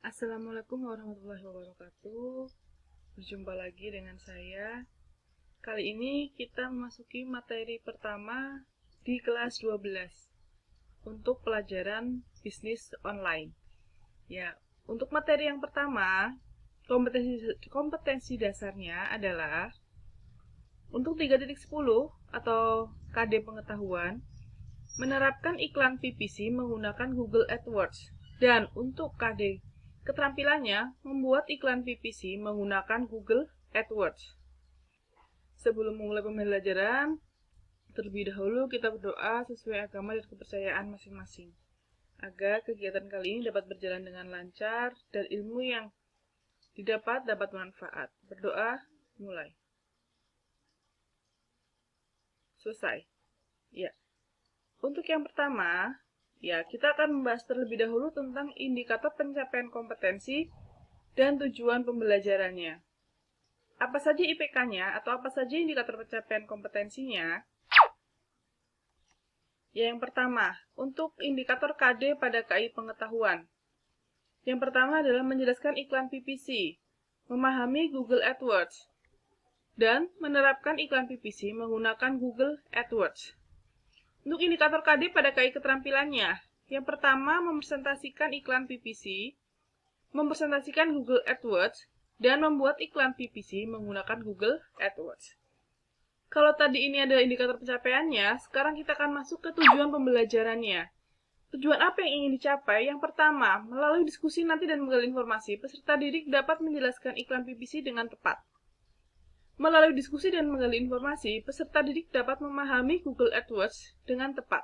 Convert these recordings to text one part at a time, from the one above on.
Assalamualaikum warahmatullahi wabarakatuh. Berjumpa lagi dengan saya. Kali ini kita memasuki materi pertama di kelas 12 untuk pelajaran bisnis online. Ya, untuk materi yang pertama, kompetensi dasarnya adalah untuk 3.10 atau KD pengetahuan, menerapkan iklan PPC menggunakan Google AdWords. Dan untuk KD keterampilannya, membuat iklan PPC menggunakan Google AdWords. Sebelum memulai pembelajaran, terlebih dahulu kita berdoa sesuai agama dan kepercayaan masing-masing, agar kegiatan kali ini dapat berjalan dengan lancar dan ilmu yang didapat dapat bermanfaat. Berdoa, mulai. Selesai. Ya. Untuk yang pertama, kita akan membahas terlebih dahulu tentang indikator pencapaian kompetensi dan tujuan pembelajarannya. Apa saja IPK-nya atau apa saja indikator pencapaian kompetensinya? Yang pertama, untuk indikator KD pada KI pengetahuan. Yang pertama adalah menjelaskan iklan PPC, memahami Google AdWords, dan menerapkan iklan PPC menggunakan Google AdWords. Untuk indikator KD pada KI keterampilannya, yang pertama mempresentasikan iklan PPC, mempresentasikan Google AdWords, dan membuat iklan PPC menggunakan Google AdWords. Kalau tadi ini ada indikator pencapaiannya, sekarang kita akan masuk ke tujuan pembelajarannya. Tujuan apa yang ingin dicapai? Yang pertama, melalui diskusi nanti dan menggali informasi, peserta didik dapat menjelaskan iklan PPC dengan tepat. Melalui diskusi dan menggali informasi, peserta didik dapat memahami Google AdWords dengan tepat.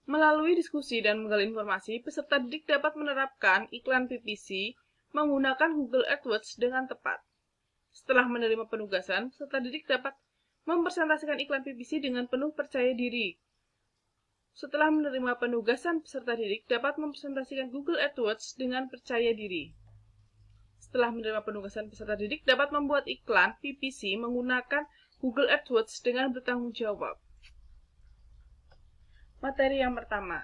Melalui diskusi dan menggali informasi, peserta didik dapat menerapkan iklan PPC menggunakan Google AdWords dengan tepat. Setelah menerima penugasan, peserta didik dapat mempresentasikan iklan PPC dengan penuh percaya diri. Setelah menerima penugasan, peserta didik dapat mempresentasikan Google AdWords dengan percaya diri. Setelah menerima penugasan, peserta didik dapat membuat iklan PPC menggunakan Google AdWords dengan bertanggung jawab. Materi yang pertama,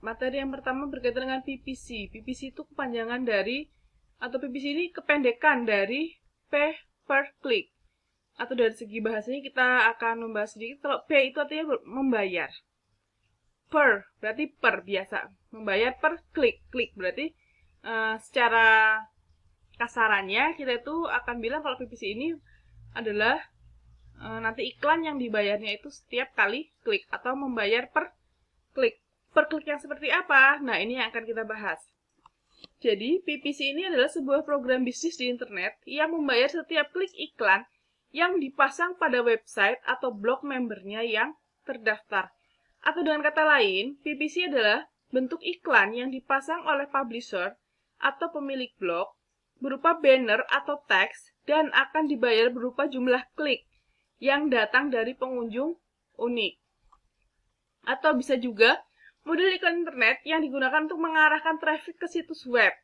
materi yang pertama berkaitan dengan PPC. PPC itu kepanjangan dari, atau PPC ini kependekan dari Pay per click. Atau dari segi bahasanya kita akan membahas sedikit. Kalau P itu artinya membayar. Per berarti per biasa. Membayar per klik. Klik berarti secara kasarannya kita itu akan bilang kalau PPC ini adalah nanti iklan yang dibayarnya itu setiap kali klik atau membayar per klik. Per klik yang seperti apa? Nah, ini yang akan kita bahas. Jadi, PPC ini adalah sebuah program bisnis di internet yang membayar setiap klik iklan yang dipasang pada website atau blog membernya yang terdaftar. Atau dengan kata lain, PPC adalah bentuk iklan yang dipasang oleh publisher atau pemilik blog berupa banner atau teks dan akan dibayar berupa jumlah klik yang datang dari pengunjung unik. Atau bisa juga model iklan internet yang digunakan untuk mengarahkan traffic ke situs web.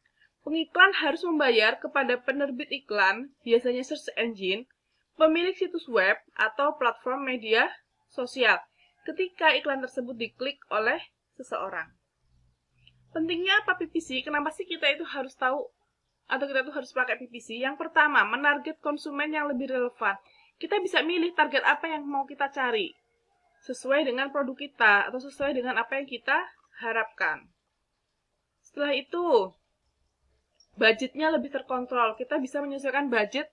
Pengiklan harus membayar kepada penerbit iklan, biasanya search engine, pemilik situs web, atau platform media sosial, ketika iklan tersebut diklik oleh seseorang. Pentingnya apa PPC? Kenapa sih kita itu harus tahu, atau kita itu harus pakai PPC? Yang pertama, menarget konsumen yang lebih relevan. Kita bisa milih target apa yang mau kita cari, sesuai dengan produk kita atau sesuai dengan apa yang kita harapkan. Setelah itu, budgetnya lebih terkontrol. Kita bisa menyesuaikan budget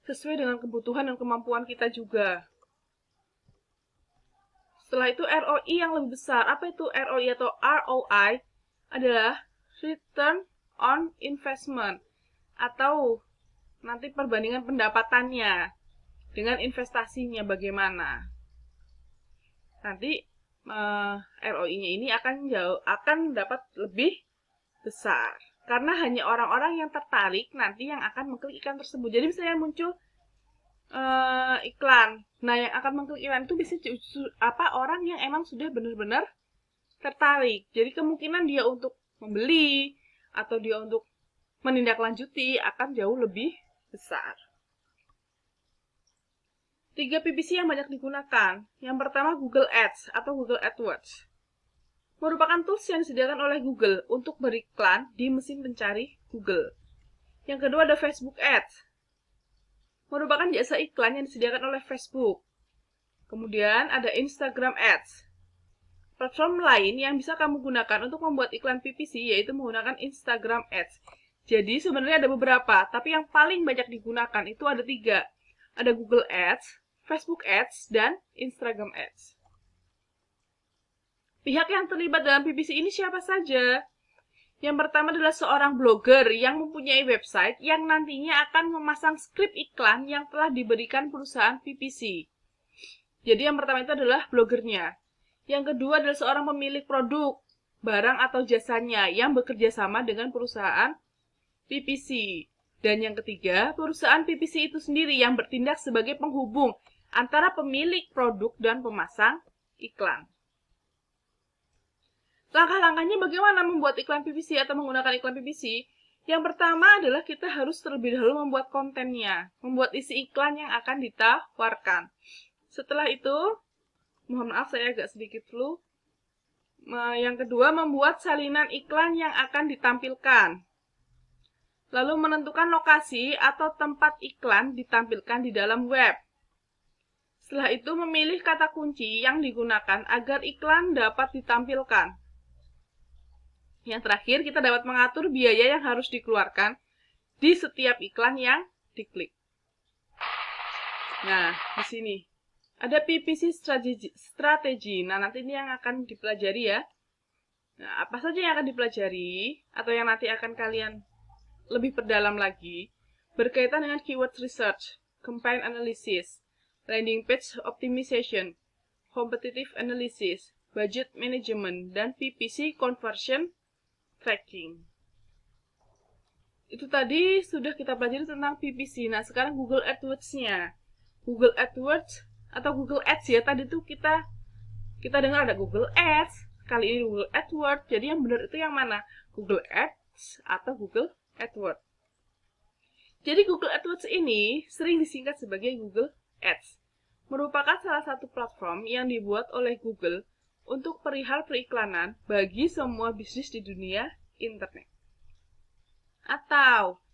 sesuai dengan kebutuhan dan kemampuan kita juga. Setelah itu, ROI yang lebih besar. Apa itu ROI atau ROI? Adalah Return on Investment. Atau nanti perbandingan pendapatannya dengan investasinya bagaimana. Nanti ROI-nya ini akan dapat lebih besar. Karena hanya orang-orang yang tertarik nanti yang akan mengklik iklan tersebut. Jadi misalnya muncul iklan. Nah, yang akan mengklik iklan itu biasanya orang yang emang sudah benar-benar tertarik. Jadi kemungkinan dia untuk membeli atau dia untuk menindaklanjuti akan jauh lebih besar. 3 PPC yang banyak digunakan. Yang pertama Google Ads atau Google AdWords. merupakan tools yang disediakan oleh Google untuk beriklan di mesin pencari Google. Yang kedua ada Facebook Ads, merupakan jasa iklan yang disediakan oleh Facebook. Kemudian ada Instagram Ads. Platform lain yang bisa kamu gunakan untuk membuat iklan PPC yaitu menggunakan Instagram Ads. Jadi sebenarnya ada beberapa, tapi yang paling banyak digunakan itu ada 3. Ada Google Ads, Facebook Ads, dan Instagram Ads. Pihak yang terlibat dalam PPC ini siapa saja? Yang pertama adalah seorang blogger yang mempunyai website yang nantinya akan memasang skrip iklan yang telah diberikan perusahaan PPC. Jadi yang pertama itu adalah blogernya. Yang kedua adalah seorang pemilik produk, barang atau jasanya yang bekerja sama dengan perusahaan PPC. Dan yang ketiga, perusahaan PPC itu sendiri yang bertindak sebagai penghubung antara pemilik produk dan pemasang iklan. Langkah-langkahnya bagaimana membuat iklan PPC atau menggunakan iklan PPC? Yang pertama adalah kita harus terlebih dahulu membuat kontennya, membuat isi iklan yang akan ditawarkan. Setelah itu, mohon maaf saya agak sedikit flu. Yang kedua, membuat salinan iklan yang akan ditampilkan. Lalu menentukan lokasi atau tempat iklan ditampilkan di dalam web. Setelah itu, memilih kata kunci yang digunakan agar iklan dapat ditampilkan. Yang terakhir, kita dapat mengatur biaya yang harus dikeluarkan di setiap iklan yang diklik. Nah, di sini ada PPC strategi. Nah, nanti ini yang akan dipelajari ya. Nah, apa saja yang akan dipelajari atau yang nanti akan kalian lebih perdalam lagi berkaitan dengan keyword research, campaign analysis, landing page optimization, competitive analysis, budget management, dan PPC conversion tracking. Itu tadi sudah kita pelajari tentang PPC. Nah, sekarang Google AdWords-nya. Google AdWords atau Google Ads ya, tadi tuh kita dengar ada Google Ads, kali ini Google AdWords. Jadi yang benar itu yang mana? Google Ads atau Google AdWords. Jadi Google AdWords ini sering disingkat sebagai Google Ads. Merupakan salah satu platform yang dibuat oleh Google untuk perihal periklanan bagi semua bisnis di dunia internet. Atau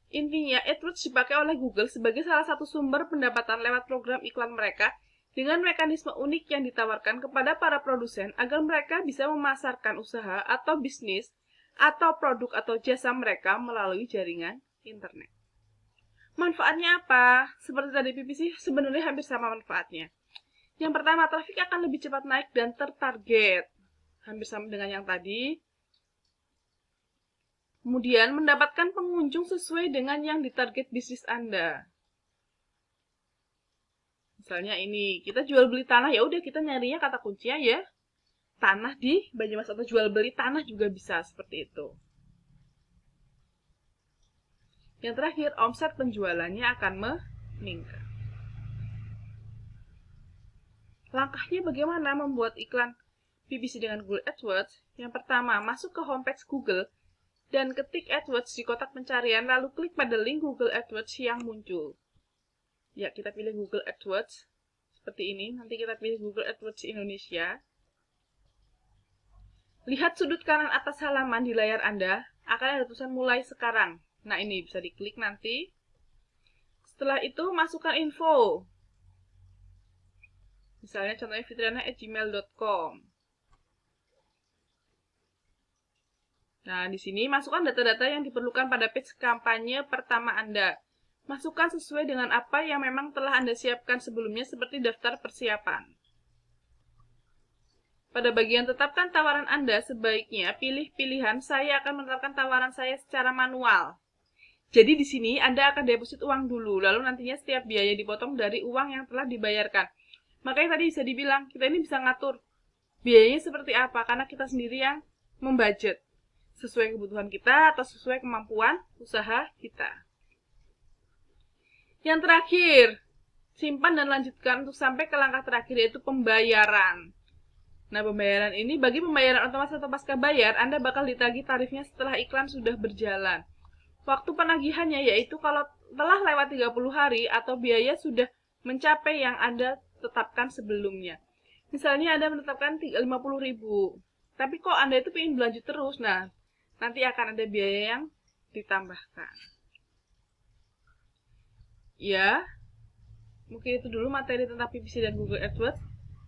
intinya, AdWords dipakai oleh Google sebagai salah satu sumber pendapatan lewat program iklan mereka dengan mekanisme unik yang ditawarkan kepada para produsen agar mereka bisa memasarkan usaha atau bisnis atau produk atau jasa mereka melalui jaringan internet. Manfaatnya apa? Seperti tadi PPC, sebenarnya hampir sama manfaatnya. Yang pertama, trafik akan lebih cepat naik dan tertarget. Hampir sama dengan yang tadi. Kemudian, mendapatkan pengunjung sesuai dengan yang ditarget bisnis Anda. Misalnya ini, kita jual beli tanah, ya udah kita nyarinya kata kuncinya ya tanah di Banyumas atau jual beli tanah juga bisa seperti itu. Yang terakhir, omset penjualannya akan meningkat. Langkahnya bagaimana membuat iklan PPC dengan Google AdWords? Yang pertama, masuk ke homepage Google dan ketik AdWords di kotak pencarian, lalu klik pada link Google AdWords yang muncul. Ya, kita pilih Google AdWords seperti ini. Nanti kita pilih Google AdWords Indonesia. Lihat sudut kanan atas halaman di layar Anda, akan ada tulisan mulai sekarang. Nah, ini bisa diklik nanti. Setelah itu, masukkan info. Misalnya contohnya fitriana@gmail.com. Nah, di sini masukkan data-data yang diperlukan pada page kampanye pertama Anda. Masukkan sesuai dengan apa yang memang telah Anda siapkan sebelumnya seperti daftar persiapan. Pada bagian tetapkan tawaran Anda, sebaiknya pilih pilihan saya akan menetapkan tawaran saya secara manual. Jadi di sini Anda akan deposit uang dulu, lalu nantinya setiap biaya dipotong dari uang yang telah dibayarkan. Makanya tadi bisa dibilang, kita ini bisa ngatur biayanya seperti apa, karena kita sendiri yang membudget. Sesuai kebutuhan kita atau sesuai kemampuan usaha kita. Yang terakhir, simpan dan lanjutkan untuk sampai ke langkah terakhir, yaitu pembayaran. Nah, pembayaran ini, bagi pembayaran otomatis atau pasca bayar, Anda bakal ditagih tarifnya setelah iklan sudah berjalan. Waktu penagihannya yaitu kalau telah lewat 30 hari atau biaya sudah mencapai yang Anda tetapkan sebelumnya. Misalnya Anda menetapkan 50.000. tapi kok Anda itu ingin berlanjut terus, nah nanti akan ada biaya yang ditambahkan. Ya, mungkin itu dulu materi tentang PPC dan Google AdWords.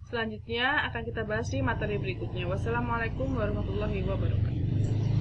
Selanjutnya akan kita bahas di materi berikutnya. Wassalamualaikum warahmatullahi wabarakatuh.